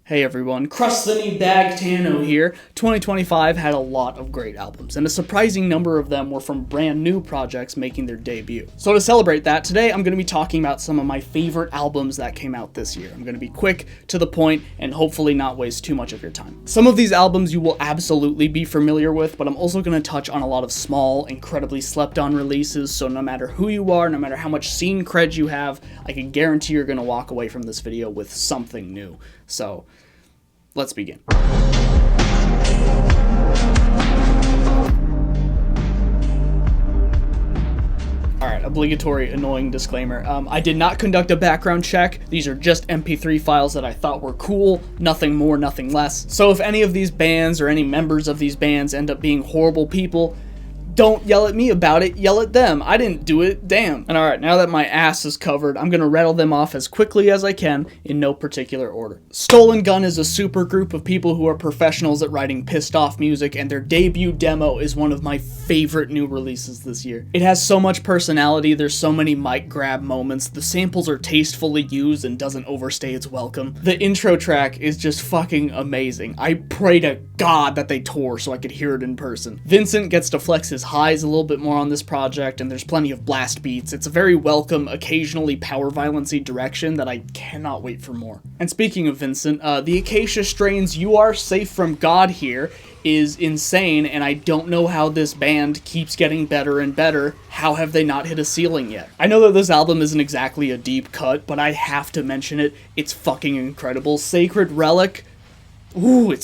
Hey everyone, Crust the Knee Bag Tano here. 2025 had a lot of great albums, and a surprising number of them were from brand new projects making their debut. So to celebrate that, today I'm going to be talking about some of my favorite albums that came out this year. I'm going to be quick, to the point, and hopefully not waste too much of your time. Some of these albums you will absolutely be familiar with, but I'm also going to touch on a lot of small, incredibly slept-on releases, so no matter who you are, no matter how much scene cred you have, I can guarantee you're going to walk away from this video with something new. So, let's begin. Alright, obligatory annoying disclaimer. I did not conduct a background check. These are just MP3 files that I thought were cool. Nothing more, nothing less. So if any of these bands or any members of these bands end up being horrible people, don't yell at me about it, yell at them. I didn't do it, damn. And alright, now that my ass is covered, I'm gonna rattle them off as quickly as I can, in no particular order. Stolen Gun is a super group of people who are professionals at writing pissed off music, and their debut demo is one of my favorite new releases this year. It has so much personality, there's so many mic grab moments, the samples are tastefully used and doesn't overstay its welcome. The intro track is just fucking amazing. I pray to God that they tour so I could hear it in person. Vincent gets to flex his highs a little bit more on this project, and there's plenty of blast beats. It's a very welcome, occasionally power violence-y direction that I cannot wait for more. And speaking of Vincent, the Acacia Strain's You Are Safe From God Here is insane, and I don't know how this band keeps getting better and better. How have they not hit a ceiling yet? I know that this album isn't exactly a deep cut, but I have to mention it. It's fucking incredible. Sacred Relic, ooh,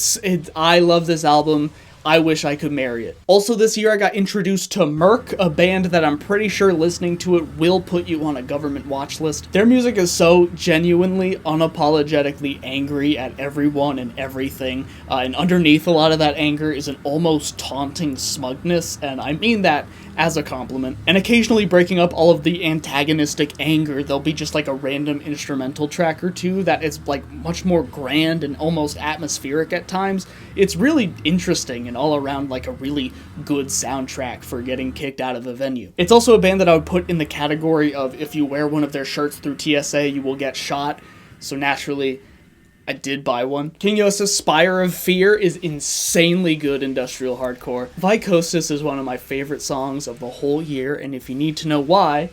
I love this album. I wish I could marry it. Also this year I got introduced to Merc, a band that I'm pretty sure listening to it will put you on a government watch list. Their music is so genuinely, unapologetically angry at everyone and everything, and underneath a lot of that anger is an almost taunting smugness, and I mean that as a compliment. And occasionally breaking up all of the antagonistic anger, there'll be just like a random instrumental track or two that is like much more grand and almost atmospheric at times. It's really interesting and all around like a really good soundtrack for getting kicked out of a venue. It's also a band that I would put in the category of if you wear one of their shirts through TSA, you will get shot. So naturally, I did buy one. King Yosa's Spire of Fear is insanely good industrial hardcore. Vicosis is one of my favorite songs of the whole year, and if you need to know why,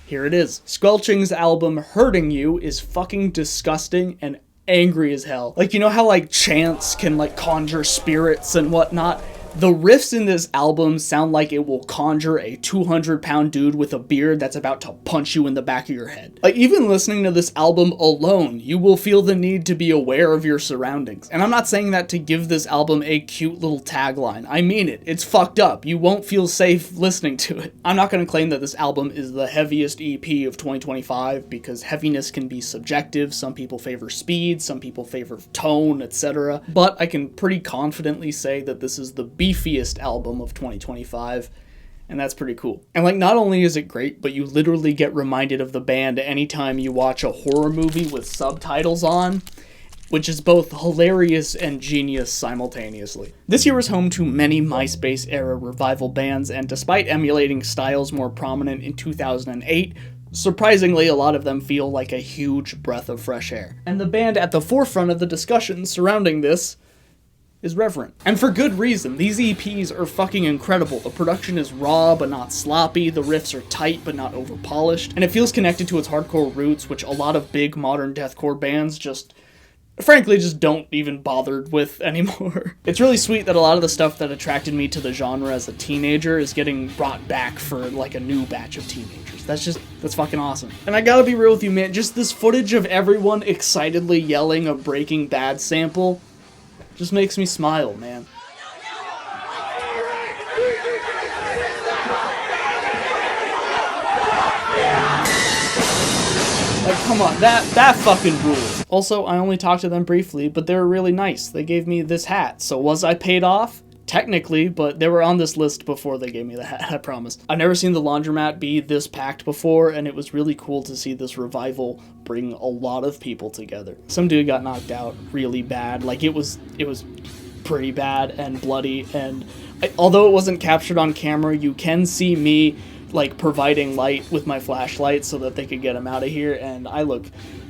here it is. Squelching's album Hurting You is fucking disgusting and angry as hell. Like, you know how like chants can like conjure spirits and whatnot? The riffs in this album sound like it will conjure a 200-pound dude with a beard that's about to punch you in the back of your head. Like, even listening to this album alone, you will feel the need to be aware of your surroundings. And I'm not saying that to give this album a cute little tagline. I mean it. It's fucked up. You won't feel safe listening to it. I'm not going to claim that this album is the heaviest EP of 2025, because heaviness can be subjective. Some people favor speed, some people favor tone, etc. But I can pretty confidently say that this is the beefiest album of 2025, and that's pretty cool. And like, not only is it great, but you literally get reminded of the band anytime you watch a horror movie with subtitles on, which is both hilarious and genius simultaneously. This year was home to many MySpace-era revival bands, and despite emulating styles more prominent in 2008, surprisingly, a lot of them feel like a huge breath of fresh air. And the band at the forefront of the discussion surrounding this is Reverent. And for good reason. These EPs are fucking incredible. The production is raw but not sloppy, the riffs are tight but not overpolished, and it feels connected to its hardcore roots, which a lot of big modern deathcore bands frankly just don't even bother with anymore. It's really sweet that a lot of the stuff that attracted me to the genre as a teenager is getting brought back for like a new batch of teenagers. That's fucking awesome. And I gotta be real with you, man, just this footage of everyone excitedly yelling a Breaking Bad sample just makes me smile, man. Like, come on, that fucking rules. Also, I only talked to them briefly, but they were really nice. They gave me this hat, so was I paid off? Technically, but they were on this list before they gave me the hat, I promise. I've never seen the laundromat be this packed before, and it was really cool to see this revival bring a lot of people together. Some dude got knocked out really bad. Like, it was pretty bad and bloody, and although it wasn't captured on camera, you can see me like providing light with my flashlight so that they could get him out of here, and I look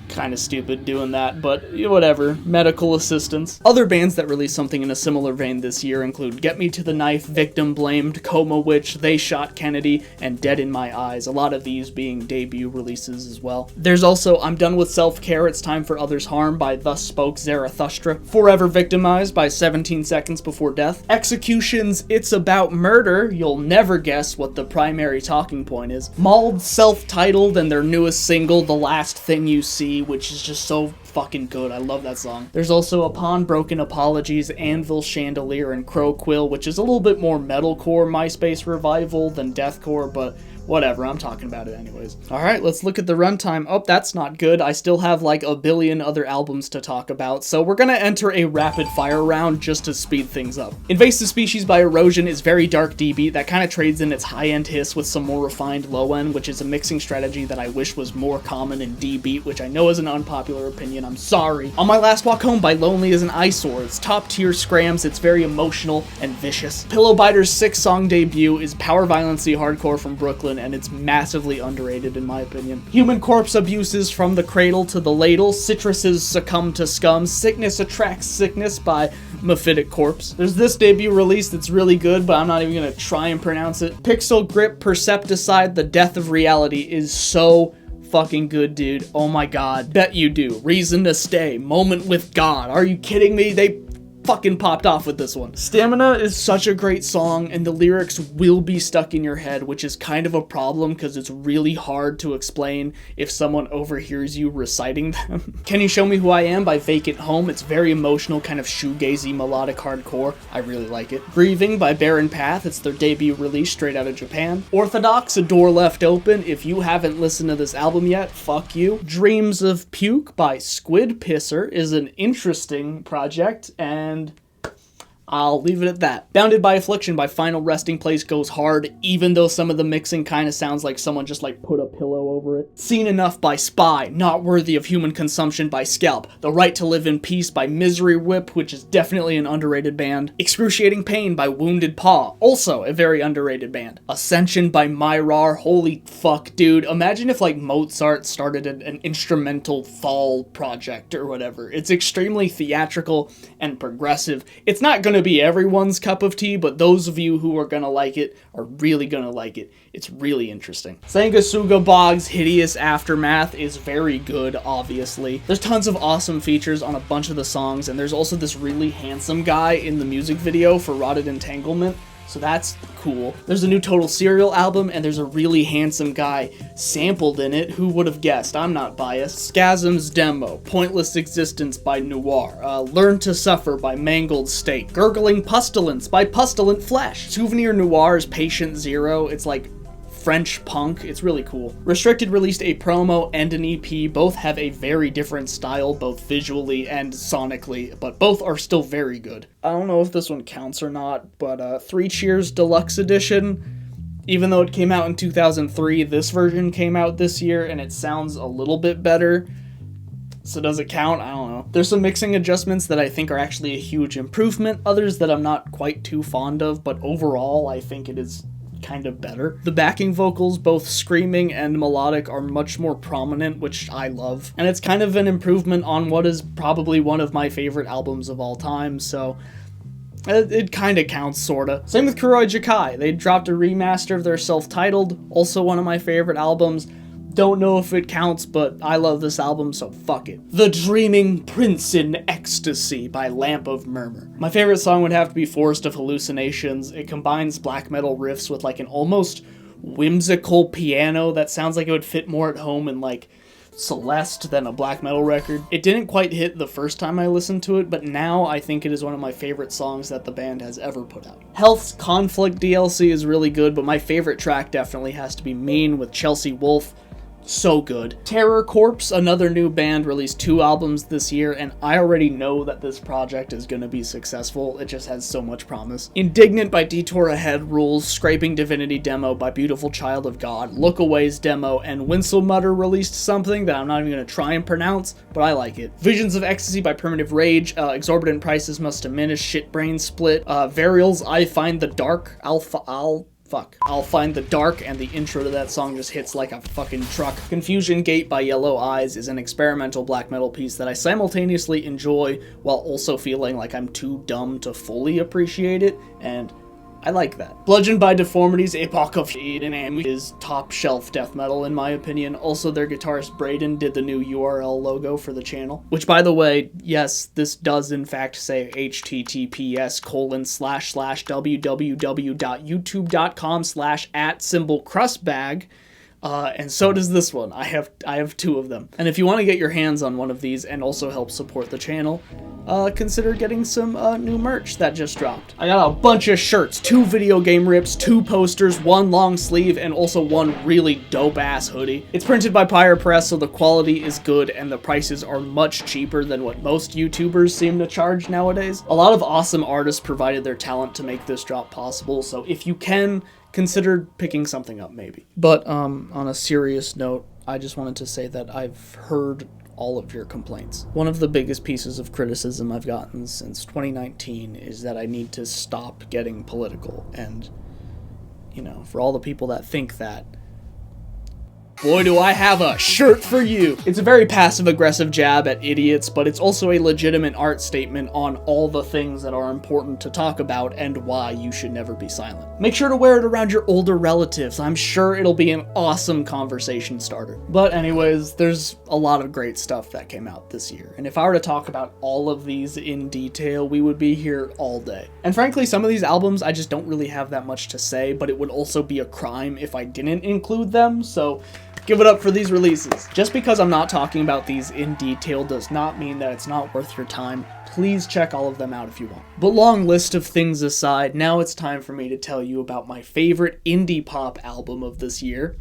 kind of stupid doing that, but whatever. Medical assistance. Other bands that released something in a similar vein this year include Get Me to the Knife, Victim Blamed, Coma Witch, They Shot Kennedy, and Dead in My Eyes, a lot of these being debut releases as well. There's also I'm Done with Self-Care, It's Time for Others' Harm by Thus Spoke Zarathustra, Forever Victimized by 17 Seconds Before Death, Execution's It's About Murder, you'll never guess what the primary talking point is, Mauled self-titled and their newest single, The Last Thing You See, which is just so fucking good. I love that song. There's also Upon Broken Apologies, Anvil Chandelier, and Crow Quill, which is a little bit more metalcore MySpace revival than deathcore, but whatever, I'm talking about it anyways. Alright, let's look at the runtime. Oh, that's not good. I still have like a billion other albums to talk about, so we're gonna enter a rapid fire round just to speed things up. Invasive Species by Erosion is very dark D-beat that kind of trades in its high-end hiss with some more refined low-end, which is a mixing strategy that I wish was more common in D-beat, which I know is an unpopular opinion, I'm sorry. On My Last Walk Home by Lonely is an eyesore. It's top-tier scrams, it's very emotional and vicious. Pillowbiter's 6-song debut is power violency hardcore from Brooklyn, and it's massively underrated in my opinion. Human Corpse Abuses From the Cradle to the Ladle, Citrus's Succumb to Scum, Sickness Attracts Sickness by Mephitic Corpse. There's this debut release that's really good, but I'm not even gonna try and pronounce it. Pixel Grip Percepticide, The Death of Reality is so fucking good, dude. Oh my god. Bet you do. Reason to Stay, Moment with God. Are you kidding me? They fucking popped off with this one. Stamina is such a great song, and the lyrics will be stuck in your head, which is kind of a problem because it's really hard to explain if someone overhears you reciting them. Can You Show Me Who I Am by Vacant Home. It's very emotional, kind of shoegazy melodic hardcore. I really like it. Grieving by Barren Path. It's their debut release straight out of Japan. Orthodox, A Door Left Open. If you haven't listened to this album yet, fuck you. Dreams of Puke by Squid Pisser is an interesting project, and I'll leave it at that. Bounded by Affliction by Final Resting Place goes hard, even though some of the mixing kind of sounds like someone just like put a pillow over it. Seen Enough by Spy, Not Worthy of Human Consumption by Scalp, The Right to Live in Peace by Misery Whip, which is definitely an underrated band. Excruciating Pain by Wounded Paw, also a very underrated band. Ascension by Myrar, holy fuck, dude. Imagine if like Mozart started an instrumental fall project or whatever. It's extremely theatrical and progressive. It's not gonna be everyone's cup of tea, but those of you who are gonna like it are really gonna like it. It's really interesting. Sanguisuga Bog's Hideous Aftermath is very good, obviously. There's tons of awesome features on a bunch of the songs, and there's also this really handsome guy in the music video for Rotted Entanglement, so that's cool. There's a new Total Serial album, and there's a really handsome guy sampled in it. Who would have guessed? I'm not biased. Scasm's Demo, Pointless Existence by Noir, Learn to Suffer by Mangled State, Gurgling Pestilence by Pestilent Flesh. Souvenir Noir's Patient Zero, it's like French punk. It's really cool. Restricted released a promo and an EP. Both have a very different style, both visually and sonically, but both are still very good. I don't know if this one counts or not, but Three Cheers Deluxe Edition, even though it came out in 2003, this version came out this year, and it sounds a little bit better. So does it count? I don't know. There's some mixing adjustments that I think are actually a huge improvement, others that I'm not quite too fond of, but overall I think it is kind of better. The backing vocals, both screaming and melodic, are much more prominent, which I love. And it's kind of an improvement on what is probably one of my favorite albums of all time, so it kind of counts, sorta. Same with Kuroi Jikai. They dropped a remaster of their self-titled, also one of my favorite albums. Don't know if it counts, but I love this album, so fuck it. The Dreaming Prince in Ecstasy by Lamp of Murmur. My favorite song would have to be Forest of Hallucinations. It combines black metal riffs with like an almost whimsical piano that sounds like it would fit more at home in like Celeste than a black metal record. It didn't quite hit the first time I listened to it, but now I think it is one of my favorite songs that the band has ever put out. Health's Conflict DLC is really good, but my favorite track definitely has to be Mean with Chelsea Wolfe. So good. Terror Corpse, another new band, released 2 albums this year, and I already know that this project is going to be successful. It just has so much promise. Indignant by Detour Ahead rules, Scraping Divinity demo by Beautiful Child of God, Look Away's demo, and Winselmutter released something that I'm not even going to try and pronounce, but I like it. Visions of Ecstasy by Primitive Rage, Exorbitant Prices Must Diminish, Shitbrain Split, Varial's I Find the Dark, Alpha fuck. I'll find the dark, and the intro to that song just hits like a fucking truck. Confusion Gate by Yellow Eyes is an experimental black metal piece that I simultaneously enjoy while also feeling like I'm too dumb to fully appreciate it, and I like that. Bludgeoned by Deformity's Epoch of Eden is top shelf death metal in my opinion. Also, their guitarist Braden did the new URL logo for the channel, which, by the way, yes, this does in fact say https://www.youtube.com/@crustbag. And so does this one. I have two of them. And if you want to get your hands on one of these and also help support the channel, consider getting some new merch that just dropped. I got a bunch of shirts, 2 video game rips, 2 posters, 1 long sleeve, and also 1 really dope-ass hoodie. It's printed by Pyre Press, so the quality is good and the prices are much cheaper than what most YouTubers seem to charge nowadays. A lot of awesome artists provided their talent to make this drop possible, so if you can, consider picking something up maybe. But on a serious note, I just wanted to say that I've heard all of your complaints. One of the biggest pieces of criticism I've gotten since 2019 is that I need to stop getting political, and, you know, for all the people that think that, boy, do I have a shirt for you! It's a very passive-aggressive jab at idiots, but it's also a legitimate art statement on all the things that are important to talk about and why you should never be silent. Make sure to wear it around your older relatives. I'm sure it'll be an awesome conversation starter. But anyways, there's a lot of great stuff that came out this year, and if I were to talk about all of these in detail, we would be here all day. And frankly, some of these albums I just don't really have that much to say, but it would also be a crime if I didn't include them, so give it up for these releases. Just because I'm not talking about these in detail does not mean that it's not worth your time. Please check all of them out if you want. But long list of things aside, now it's time for me to tell you about my favorite indie pop album of this year.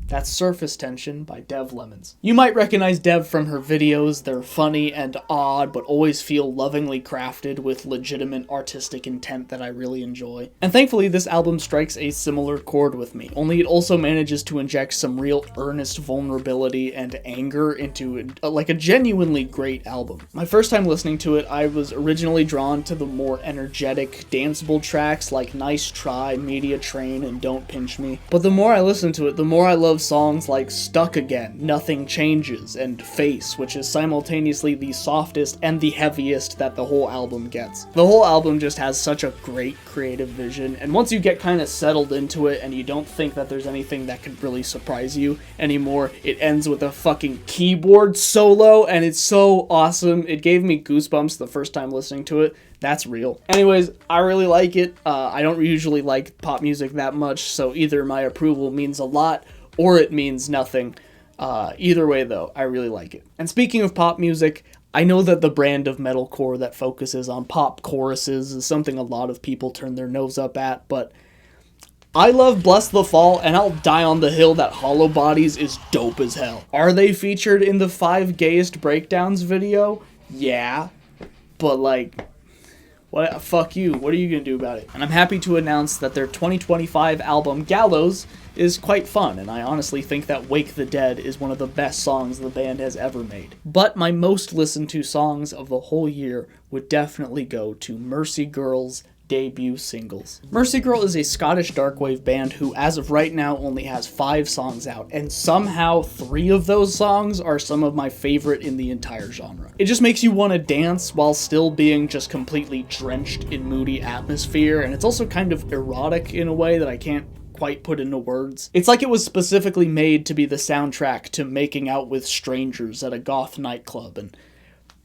That's Surface Tension by Dev Lemons. You might recognize Dev from her videos. They're funny and odd, but always feel lovingly crafted with legitimate artistic intent that I really enjoy. And thankfully, this album strikes a similar chord with me, only it also manages to inject some real earnest vulnerability and anger into like a genuinely great album. My first time listening to it, I was originally drawn to the more energetic, danceable tracks like Nice Try, Media Train, and Don't Pinch Me. But the more I listened to it, the more I love songs like Stuck Again, Nothing Changes, and Face, which is simultaneously the softest and the heaviest that the whole album gets. The whole album just has such a great creative vision, and once you get kind of settled into it and you don't think that there's anything that could really surprise you anymore, it ends with a fucking keyboard solo, and it's so awesome. It gave me goosebumps the first time listening to it. That's real. Anyways, I really like it. I don't usually like pop music that much, so either my approval means a lot or it means nothing. Either way, though, I really like it. And speaking of pop music, I know that the brand of metalcore that focuses on pop choruses is something a lot of people turn their nose up at, but I love Bless the Fall, and I'll die on the hill that Hollow Bodies is dope as hell. Are they featured in the 5 Gayest Breakdowns video? Yeah, but like, what? Fuck you. What are you gonna do about it? And I'm happy to announce that their 2025 album, Gallows, is quite fun, and I honestly think that Wake the Dead is one of the best songs the band has ever made. But my most listened to songs of the whole year would definitely go to Mercy Girl's debut singles. Mercy Girl is a Scottish darkwave band who, as of right now, only has 5 songs out, and somehow 3 of those songs are some of my favorite in the entire genre. It just makes you want to dance while still being just completely drenched in moody atmosphere, and it's also kind of erotic in a way that I can't quite put into words. It's like it was specifically made to be the soundtrack to making out with strangers at a goth nightclub, and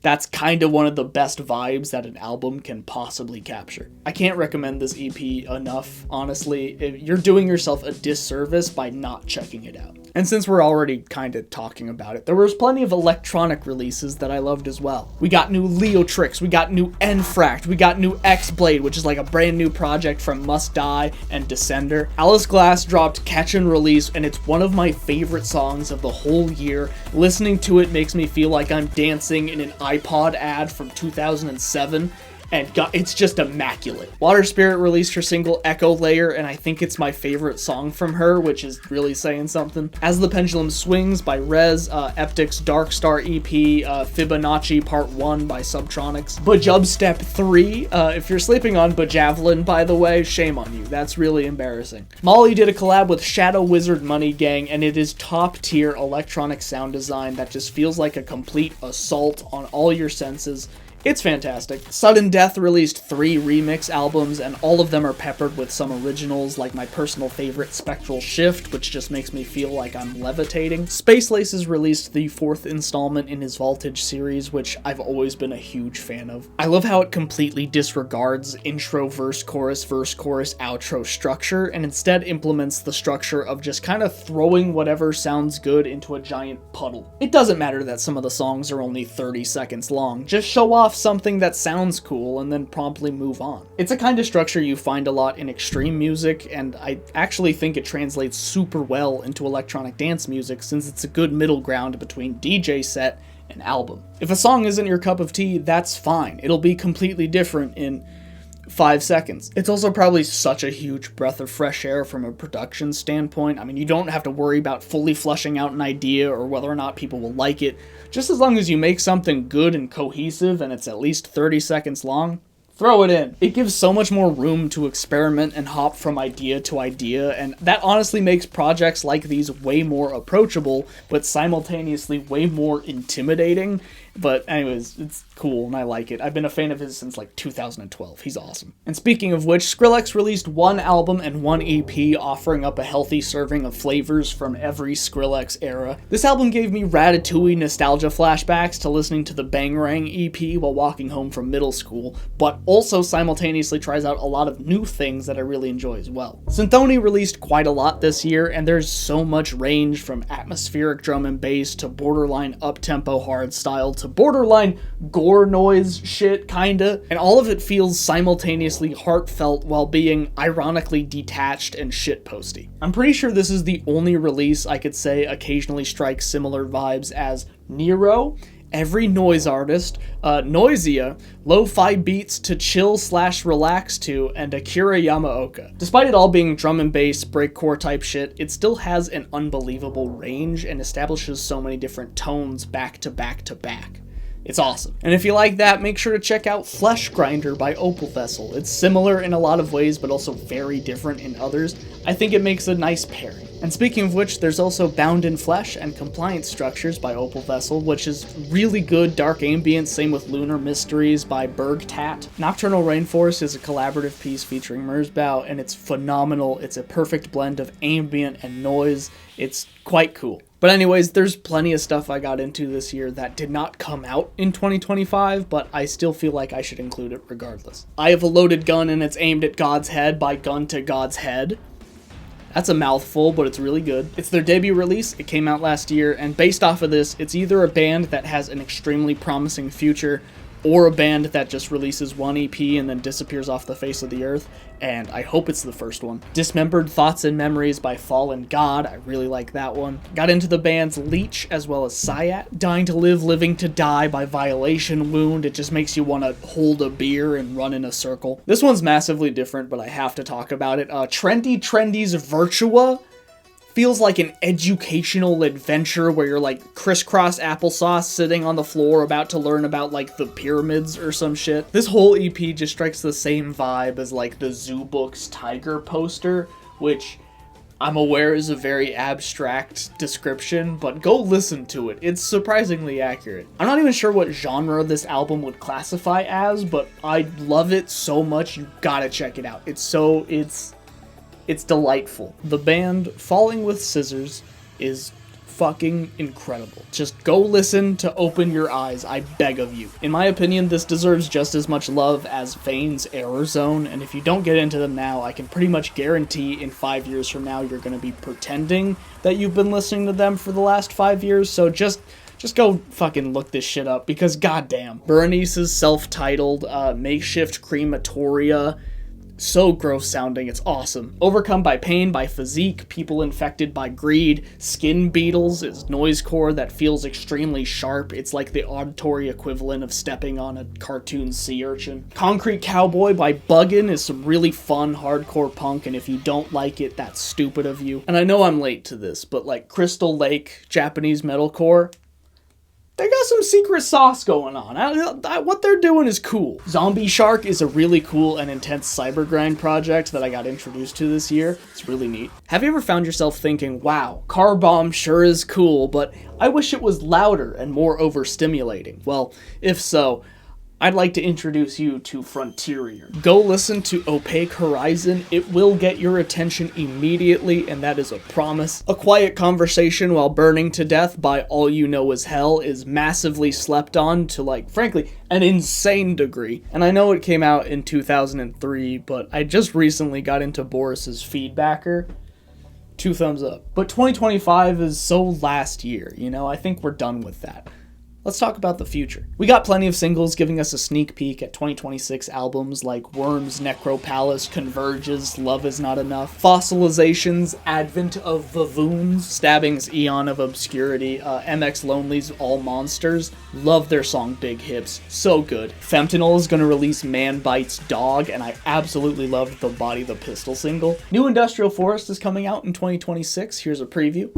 that's kind of one of the best vibes that an album can possibly capture. I can't recommend this EP enough, honestly. You're doing yourself a disservice by not checking it out. And since we're already kind of talking about it, there was plenty of electronic releases that I loved as well. We got new Leotrix, we got new Enfract, we got new X-Blade, which is like a brand new project from Must Die and Descender. Alice Glass dropped Catch and Release, and it's one of my favorite songs of the whole year. Listening to it makes me feel like I'm dancing in an iPod ad from 2007. and it's just immaculate. Water Spirit released her single Echo Layer, and I think it's my favorite song from her, which is really saying something. As the Pendulum Swings by Rez, Eptic's Dark Star EP, Fibonacci Part 1 by Subtronics, Bajubstep 3. If you're sleeping on Bajavelin, by the way, shame on you. That's really embarrassing. Molly did a collab with Shadow Wizard Money Gang, and it is top tier electronic sound design that just feels like a complete assault on all your senses. It's fantastic. Sudden Death released 3 remix albums, and all of them are peppered with some originals, like my personal favorite Spectral Shift, which just makes me feel like I'm levitating. Space Laces released the 4th installment in his Voltage series, which I've always been a huge fan of. I love how it completely disregards intro, verse, chorus, outro structure, and instead implements the structure of just kind of throwing whatever sounds good into a giant puddle. It doesn't matter that some of the songs are only 30 seconds long, just show off something that sounds cool and then promptly move on. It's a kind of structure you find a lot in extreme music, and I actually think it translates super well into electronic dance music since it's a good middle ground between DJ set and album. If a song isn't your cup of tea, that's fine. It'll be completely different in 5 seconds. It's also probably such a huge breath of fresh air from a production standpoint. I mean, you don't have to worry about fully fleshing out an idea or whether or not people will like it. Just as long as you make something good and cohesive and it's at least 30 seconds long, throw it in. It gives so much more room to experiment and hop from idea to idea, and that honestly makes projects like these way more approachable, but simultaneously way more intimidating. But anyways, it's cool and I like it. I've been a fan of his since like 2012. He's awesome. And speaking of which, Skrillex released 1 album and 1 EP, offering up a healthy serving of flavors from every Skrillex era. This album gave me Ratatouille nostalgia flashbacks to listening to the Bangarang EP while walking home from middle school, but also simultaneously tries out a lot of new things that I really enjoy as well. Synthony released quite a lot this year, and there's so much range from atmospheric drum and bass to borderline up-tempo hardstyle to borderline gore noise shit, kinda, and all of it feels simultaneously heartfelt while being ironically detached and shitposty. I'm pretty sure this is the only release I could say occasionally strikes similar vibes as Nero, Every Noise Artist, Noisia, Lo-Fi Beats to Chill/Relax to, and Akira Yamaoka. Despite it all being drum and bass, breakcore type shit, it still has an unbelievable range and establishes so many different tones back to back to back. It's awesome. And if you like that, make sure to check out Flesh Grinder by Opal Vessel. It's similar in a lot of ways, but also very different in others. I think it makes a nice pairing. And speaking of which, there's also Bound in Flesh and Compliance Structures by Opal Vessel, which is really good dark ambient, same with Lunar Mysteries by Bergtat. Nocturnal Rainforest is a collaborative piece featuring Merzbow, and it's phenomenal. It's a perfect blend of ambient and noise. It's quite cool. But anyways, there's plenty of stuff I got into this year that did not come out in 2025, but I still feel like I should include it regardless. I Have a Loaded Gun and It's Aimed at God's Head by Gun to God's Head. That's a mouthful, but it's really good. It's their debut release, it came out last year, and based off of this, it's either a band that has an extremely promising future, or a band that just releases 1 EP and then disappears off the face of the earth, and I hope it's the first one. Dismembered Thoughts and Memories by Fallen God, I really like that one. Got into the bands Leech as well as Sayat. Dying to Live, Living to Die by Violation Wound, it just makes you want to hold a beer and run in a circle. This one's massively different, but I have to talk about it. Trendy's Virtua feels like an educational adventure where you're like crisscross applesauce sitting on the floor about to learn about like the pyramids or some shit. This whole EP just strikes the same vibe as like the Zoo Books Tiger poster, which I'm aware is a very abstract description, but go listen to it. It's surprisingly accurate. I'm not even sure what genre this album would classify as, but I love it so much you gotta check it out. It's delightful. The band Falling with Scissors is fucking incredible. Just go listen to Open Your Eyes, I beg of you. In my opinion, this deserves just as much love as Vane's Error Zone, and if you don't get into them now, I can pretty much guarantee in 5 years from now you're gonna be pretending that you've been listening to them for the last 5 years, so just go fucking look this shit up, because goddamn. Berenice's self-titled Makeshift Crematoria so gross sounding, it's awesome. Overcome by pain, by physique, people infected by greed. Skin Beetles is noisecore that feels extremely sharp. It's like the auditory equivalent of stepping on a cartoon sea urchin. Concrete Cowboy by Buggin is some really fun hardcore punk, and if you don't like it, that's stupid of you. And I know I'm late to this, but like Crystal Lake Japanese metalcore, they got some secret sauce going on. What they're doing is cool. Zombie Shark is a really cool and intense cybergrind project that I got introduced to this year. It's really neat. Have you ever found yourself thinking, wow, Car Bomb sure is cool, but I wish it was louder and more overstimulating? Well, if so, I'd like to introduce you to Frontierior. Go listen to Opaque Horizon. It will get your attention immediately, and that is a promise. A Quiet Conversation While Burning to Death by All You Know Is Hell is massively slept on to, like, frankly, an insane degree. And I know it came out in 2003, but I just recently got into Boris's Feedbacker. 2 thumbs up. But 2025 is so last year, you know? I think we're done with that. Let's talk about the future. We got plenty of singles giving us a sneak peek at 2026 albums like Worms, Necropalace, Converges, Love Is Not Enough, Fossilization's Advent of Vavoons, Stabbing's Eon of Obscurity, MX Lonely's All Monsters. Love their song Big Hips. So good. Fentanyl is going to release Man Bites Dog, and I absolutely loved the Body the Pistol single. New Industrial Forest is coming out in 2026. Here's a preview.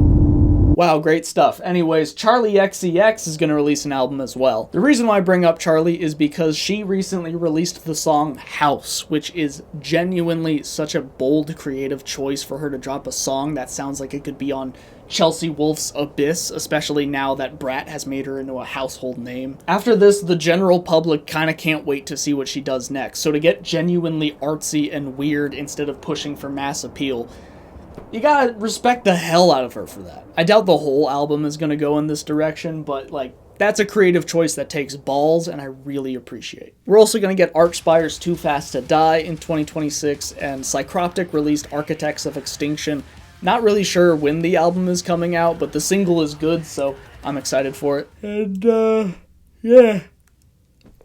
Wow, great stuff. Anyways, Charlie XCX is going to release an album as well. The reason why I bring up Charlie is because she recently released the song House, which is genuinely such a bold, creative choice for her to drop a song that sounds like it could be on Chelsea Wolfe's Abyss, especially now that Brat has made her into a household name. After this, the general public kind of can't wait to see what she does next, so to get genuinely artsy and weird instead of pushing for mass appeal, you gotta respect the hell out of her for that. I doubt the whole album is gonna go in this direction, but like, that's a creative choice that takes balls, and I really appreciate. We're also gonna get Archspire's Too Fast to Die in 2026, and Psychroptic released Architects of Extinction. Not really sure when the album is coming out, but the single is good, so I'm excited for it. And, yeah.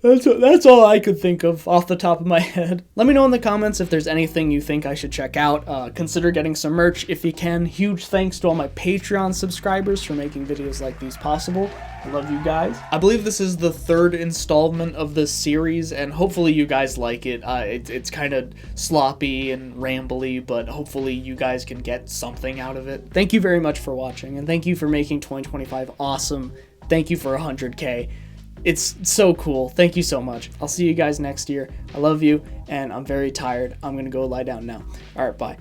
That's all I could think of off the top of my head. Let me know in the comments if there's anything you think I should check out. Consider getting some merch if you can. Huge thanks to all my Patreon subscribers for making videos like these possible. I love you guys. I believe this is the 3rd installment of this series, and hopefully you guys like it. It's kind of sloppy and rambly, but hopefully you guys can get something out of it. Thank you very much for watching, and thank you for making 2025 awesome. Thank you for 100K. It's so cool. Thank you so much. I'll see you guys next year. I love you, and I'm very tired. I'm gonna go lie down now. All right, bye.